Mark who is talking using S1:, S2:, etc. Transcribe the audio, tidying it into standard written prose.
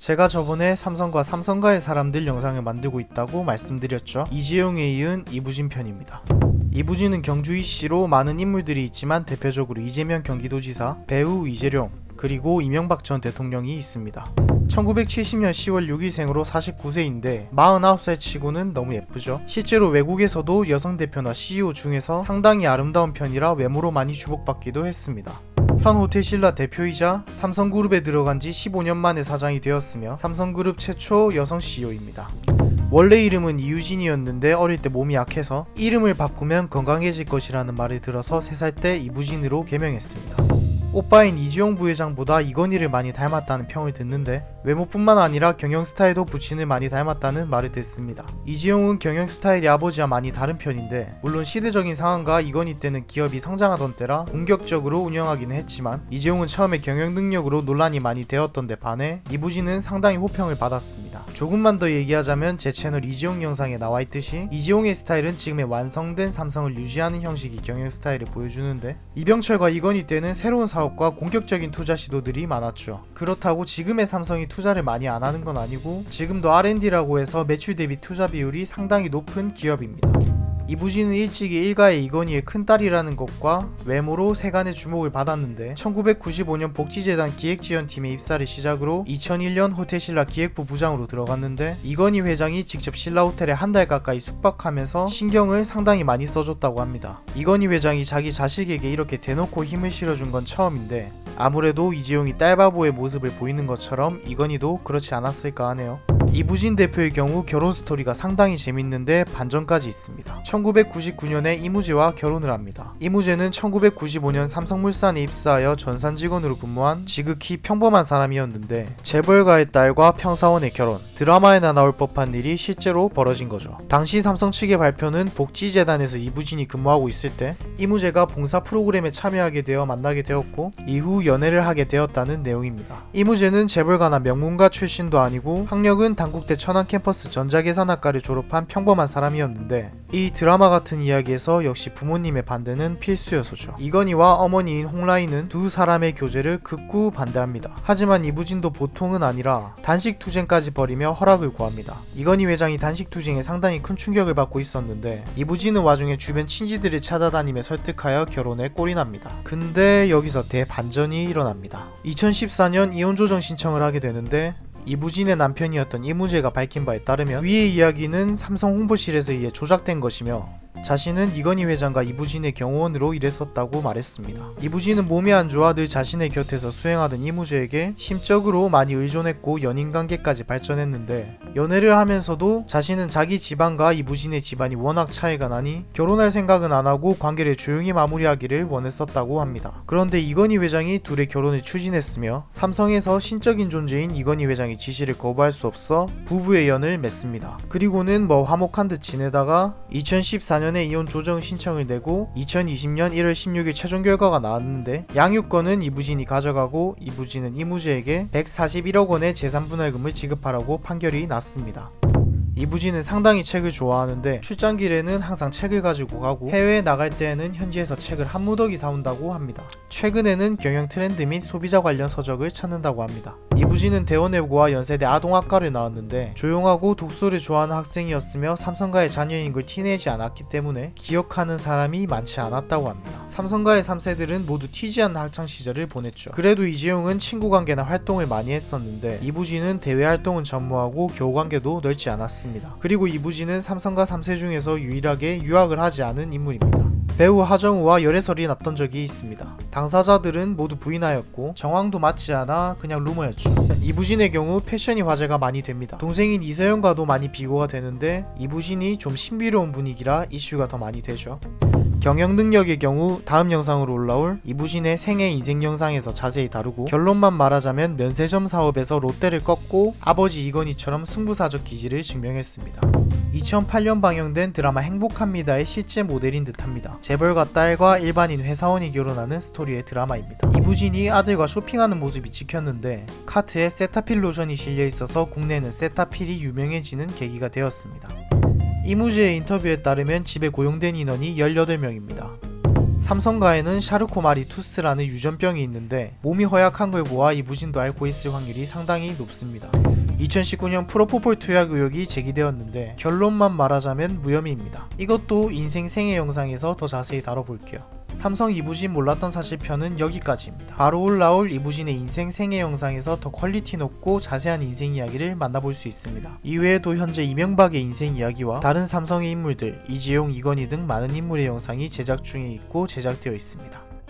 S1: 제가 저번에 삼성과 삼성가의 사람들 영상을 만들고 있다고 말씀드렸죠. 이재용에 이은 이부진 편입니다. 이부진은 경주 이씨로 많은 인물들이 있지만 대표적으로 이재명 경기도지사, 배우 이재룡, 그리고 이명박 전 대통령이 있습니다. 1970년 10월 6일생으로 49세인데 49살 치고는 너무 예쁘죠. 실제로 외국에서도 여성 대표나 CEO 중에서 상당히 아름다운 편이라 외모로 많이 주목받기도 했습니다. 현 호텔신라 대표이자 삼성그룹에 들어간 지 15년 만에 사장이 되었으며 삼성그룹 최초 여성 CEO입니다. 원래 이름은 이유진이었는데 어릴 때 몸이 약해서 이름을 바꾸면 건강해질 것이라는 말을 들어서 3살 때 이부진으로 개명했습니다. 오빠인 이지용 부회장보다 이건희를 많이 닮았다는 평을 듣는데 외모뿐만 아니라 경영 스타일도 부친을 많이 닮았다는 말을 듣습니다. 이지용은 경영 스타일이 아버지와 많이 다른 편인데 물론 시대적인 상황과 이건희 때는 기업이 성장하던 때라 공격적으로 운영하기는 했지만 이지용은 처음에 경영 능력으로 논란이 많이 되었던 데 반해 이부진은 상당히 호평을 받았습니다. 조금만 더 얘기하자면 제 채널 이지용 영상에 나와있듯이 이지용의 스타일은 지금의 완성된 삼성을 유지하는 형식의 경영 스타일을 보여주는데 이병철과 이건희 때는 새로운 사업과 공격적인 투자 시도들이 많았죠. 그렇다고 지금의 삼성이 투자를 많이 안 하는 건 아니고 지금도 R&D라고 해서 매출 대비 투자 비율이 상당히 높은 기업입니다. 이부진은 일찍이 일가의 이건희의 큰딸이라는 것과 외모로 세간의 주목을 받았는데 1995년 복지재단 기획지원팀의 입사를 시작으로 2001년 호텔신라 기획부 부장으로 들어갔는데 이건희 회장이 직접 신라호텔에 한 달 가까이 숙박하면서 신경을 상당히 많이 써줬다고 합니다. 이건희 회장이 자기 자식에게 이렇게 대놓고 힘을 실어준 건 처음인데 아무래도 이재용이 딸바보의 모습을 보이는 것처럼 이건희도 그렇지 않았을까 하네요. 이부진 대표의 경우 결혼 스토리가 상당히 재밌는데 반전까지 있습니다. 1999년에 이무재와 결혼을 합니다. 이무재는 1995년 삼성물산에 입사하여 전산 직원으로 근무한 지극히 평범한 사람이었는데 재벌가의 딸과 평사원의 결혼, 드라마에나 나올 법한 일이 실제로 벌어진 거죠. 당시 삼성 측의 발표는 복지재단에서 이부진이 근무하고 있을 때 이무재가 봉사 프로그램에 참여하게 되어 만나게 되었고 이후 연애를 하게 되었다는 내용입니다. 이무재는 재벌가나 명문가 출신도 아니고 학력은 단국대 천안캠퍼스 전자계산학과를 졸업한 평범한 사람이었는데 이 드라마 같은 이야기에서 역시 부모님의 반대는 필수 요소죠. 이건희와 어머니인 홍라인은 두 사람의 교제를 극구 반대합니다. 하지만 이부진도 보통은 아니라 단식투쟁까지 벌이며 허락을 구합니다. 이건희 회장이 단식투쟁에 상당히 큰 충격을 받고 있었는데 이부진은 와중에 주변 친지들을 찾아다니며 설득하여 결혼에 꼴이납니다. 근데 여기서 대반전이 일어납니다. 2014년 이혼조정 신청을 하게 되는데 이부진의 남편이었던 이무재가 밝힌 바에 따르면 위의 이야기는 삼성 홍보실에서 의해 조작된 것이며 자신은 이건희 회장과 이부진의 경호원으로 일했었다고 말했습니다. 이부진은 몸이 안 좋아 늘 자신의 곁에서 수행하던 이무재에게 심적으로 많이 의존했고 연인관계까지 발전했는데 연애를 하면서도 자신은 자기 집안과 이부진의 집안이 워낙 차이가 나니 결혼할 생각은 안 하고 관계를 조용히 마무리하기를 원했었다고 합니다. 그런데 이건희 회장이 둘의 결혼을 추진했으며 삼성에서 신적인 존재인 이건희 회장이 지시를 거부할 수 없어 부부의 연을 맺습니다. 그리고는 화목한 듯 지내다가 2014년에 이혼 조정 신청을 내고 2020년 1월 16일 최종 결과가 나왔는데 양육권은 이부진이 가져가고 이부진은 이무재에게 141억 원의 재산분할금을 지급하라고 판결이 났습니다. 이부진은 상당히 책을 좋아하는데 출장길에는 항상 책을 가지고 가고 해외에 나갈 때에는 현지에서 책을 한 무더기 사온다고 합니다. 최근에는 경영 트렌드 및 소비자 관련 서적을 찾는다고 합니다. 이부진은 대원외고와 연세대 아동학과를 나왔는데 조용하고 독서를 좋아하는 학생이었으며 삼성가의 자녀인 걸 티내지 않았기 때문에 기억하는 사람이 많지 않았다고 합니다. 삼성가의 3세들은 모두 튀지 않는 학창시절을 보냈죠. 그래도 이재용은 친구관계나 활동을 많이 했었는데 이부진은 대외 활동은 전무하고 교우관계도 넓지 않았습니다. 그리고 이부진은 삼성가 3세 중에서 유일하게 유학을 하지 않은 인물입니다. 배우 하정우와 열애설이 났던 적이 있습니다. 당사자들은 모두 부인하였고 정황도 맞지 않아 그냥 루머였죠. 이부진의 경우 패션이 화제가 많이 됩니다. 동생인 이서연과도 많이 비교가 되는데 이부진이 좀 신비로운 분위기라 이슈가 더 많이 되죠. 경영 능력의 경우 다음 영상으로 올라올 이부진의 생애 인생 영상에서 자세히 다루고 결론만 말하자면 면세점 사업에서 롯데를 꺾고 아버지 이건희처럼 승부사적 기질을 증명했습니다. 2008년 방영된 드라마 행복합니다의 실제 모델인 듯합니다. 재벌가 딸과 일반인 회사원이 결혼하는 스토리의 드라마입니다. 이부진이 아들과 쇼핑하는 모습이 찍혔는데 카트에 세타필 로션이 실려있어서 국내에는 세타필이 유명해지는 계기가 되었습니다. 이무재의 인터뷰에 따르면 집에 고용된 인원이 18명입니다. 삼성가에는 샤르코마리투스라는 유전병이 있는데 몸이 허약한 걸 보아 이부진도 앓고 있을 확률이 상당히 높습니다. 2019년 프로포폴 투약 의혹이 제기되었는데 결론만 말하자면 무혐의입니다. 이것도 인생 생애 영상에서 더 자세히 다뤄볼게요. 삼성 이부진 몰랐던 사실 편은 여기까지입니다. 바로 올라올 이부진의 인생 생애 영상에서 더 퀄리티 높고 자세한 인생 이야기를 만나볼 수 있습니다. 이외에도 현재 이명박의 인생 이야기와 다른 삼성의 인물들, 이재용, 이건희 등 많은 인물의 영상이 제작 중에 있고 제작되어 있습니다.